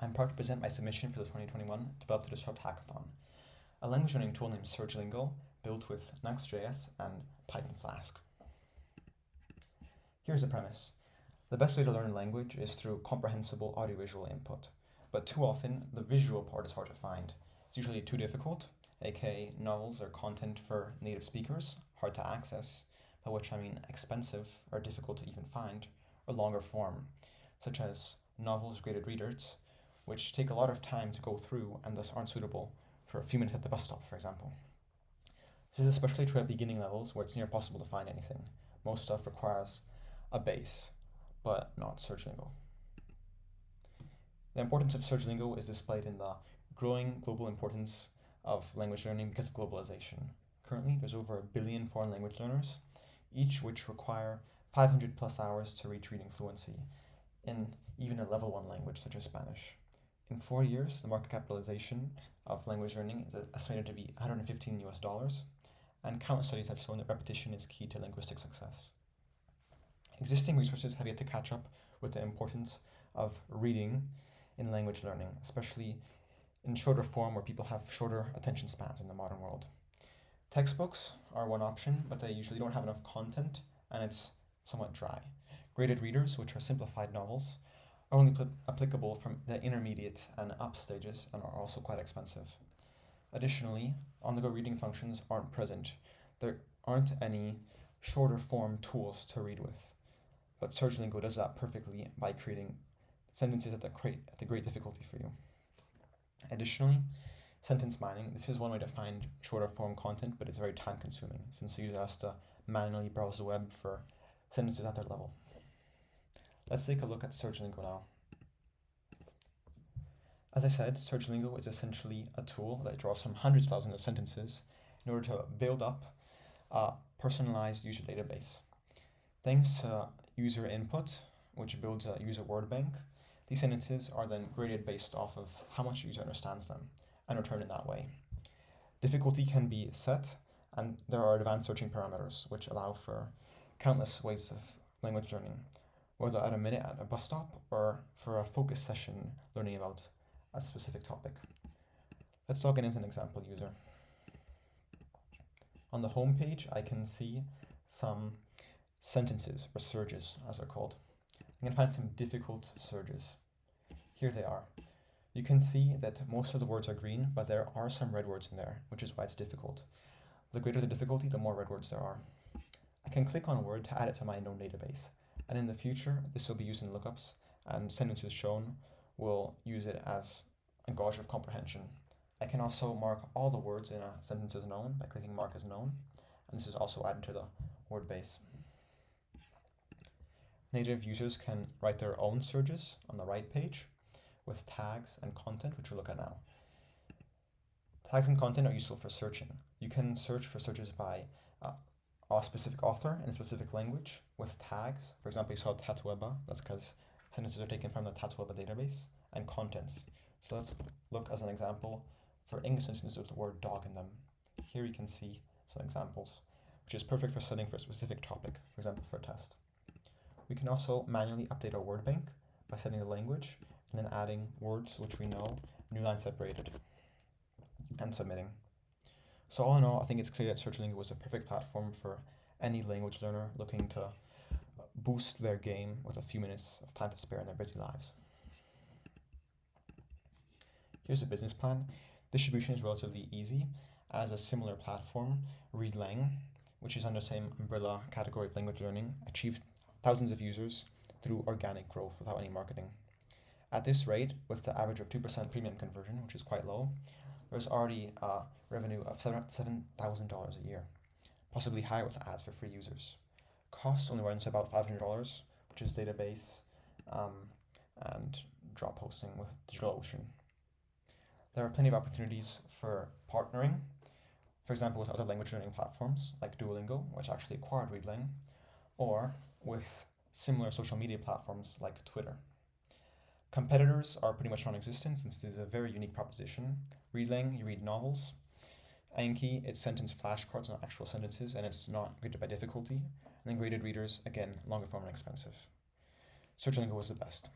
I'm proud to present my submission for the 2021 Develop the Disrupt Hackathon, a language learning tool named SurgeLingo built with Next.js and Python Flask. Here's the premise. The best way to learn a language is through comprehensible audiovisual input, but too often the visual part is hard to find. It's usually too difficult, aka novels or content for native speakers, hard to access, by which I mean expensive or difficult to even find, or longer form, such as novels graded readers, which take a lot of time to go through and thus aren't suitable for a few minutes at the bus stop, for example. This is especially true at beginning levels where it's near impossible to find anything. Most stuff requires a base, but not SurgeLingo. The importance of SurgeLingo is displayed in the growing global importance of language learning because of globalization. Currently, there's over 1 billion foreign language learners, each which require 500 plus hours to reach reading fluency in even a level 1 language such as Spanish. In 4 years, the market capitalization of language learning is estimated to be $115, and countless studies have shown that repetition is key to linguistic success. Existing resources have yet to catch up with the importance of reading in language learning, especially in shorter form where people have shorter attention spans in the modern world. Textbooks are one option, but they usually don't have enough content and it's somewhat dry. Graded readers, which are simplified novels, are only applicable from the intermediate and up stages and are also quite expensive. Additionally, on-the-go reading functions aren't present. There aren't any shorter form tools to read with, but SurgeLingo does that perfectly by creating sentences at the great difficulty for you. Additionally, sentence mining. This is one way to find shorter form content, but it's very time consuming since the user has to manually browse the web for sentences at their level. Let's take a look at SurgeLingo now. As I said, SurgeLingo is essentially a tool that draws from hundreds of thousands of sentences in order to build up a personalized user database. Thanks to user input, which builds a user word bank, these sentences are then graded based off of how much the user understands them and returned in that way. Difficulty can be set, and there are advanced searching parameters which allow for countless ways of language learning, whether at a minute at a bus stop or for a focus session learning about a specific topic. Let's log in as an example user. On the home page, I can see some sentences, or surges as they're called. I can find some difficult surges. Here they are. You can see that most of the words are green, but there are some red words in there, which is why it's difficult. The greater the difficulty, the more red words there are. I can click on a word to add it to my known database, and in the future, this will be used in lookups, and sentences shown will use it as a gauge of comprehension. I can also mark all the words in a sentence as known by clicking mark as known, and this is also added to the word base. Native users can write their own surges on the right page with tags and content, which we'll look at now. Tags and content are useful for searching. You can search for surges by a specific author in a specific language with tags. For example, you saw Tatueba, that's because sentences are taken from the Tatueba database, and contents. So let's look as an example for English sentences with the word dog in them. Here you can see some examples, which is perfect for studying for a specific topic, for example, for a test. We can also manually update our word bank by setting the language and then adding words which we know, new line separated, and submitting. So all in all, I think it's clear that SurgeLingo was a perfect platform for any language learner looking to boost their game with a few minutes of time to spare in their busy lives. Here's a business plan. Distribution is relatively easy, as a similar platform, ReadLang, which is under the same umbrella category of language learning, achieved thousands of users through organic growth without any marketing. At this rate, with the average of 2% premium conversion, which is quite low, there's already a revenue of $7,000 a year, possibly higher with ads for free users. Costs only run to about $500, which is database and drop hosting with DigitalOcean. There are plenty of opportunities for partnering, for example, with other language learning platforms like Duolingo, which actually acquired ReadLang, or with similar social media platforms like Twitter. Competitors are pretty much non-existent since this is a very unique proposition. ReadLang, you read novels. Anki, it's sentence flashcards, not actual sentences, and it's not graded by difficulty. And then graded readers, again, longer form and expensive. SurgeLingo was the best.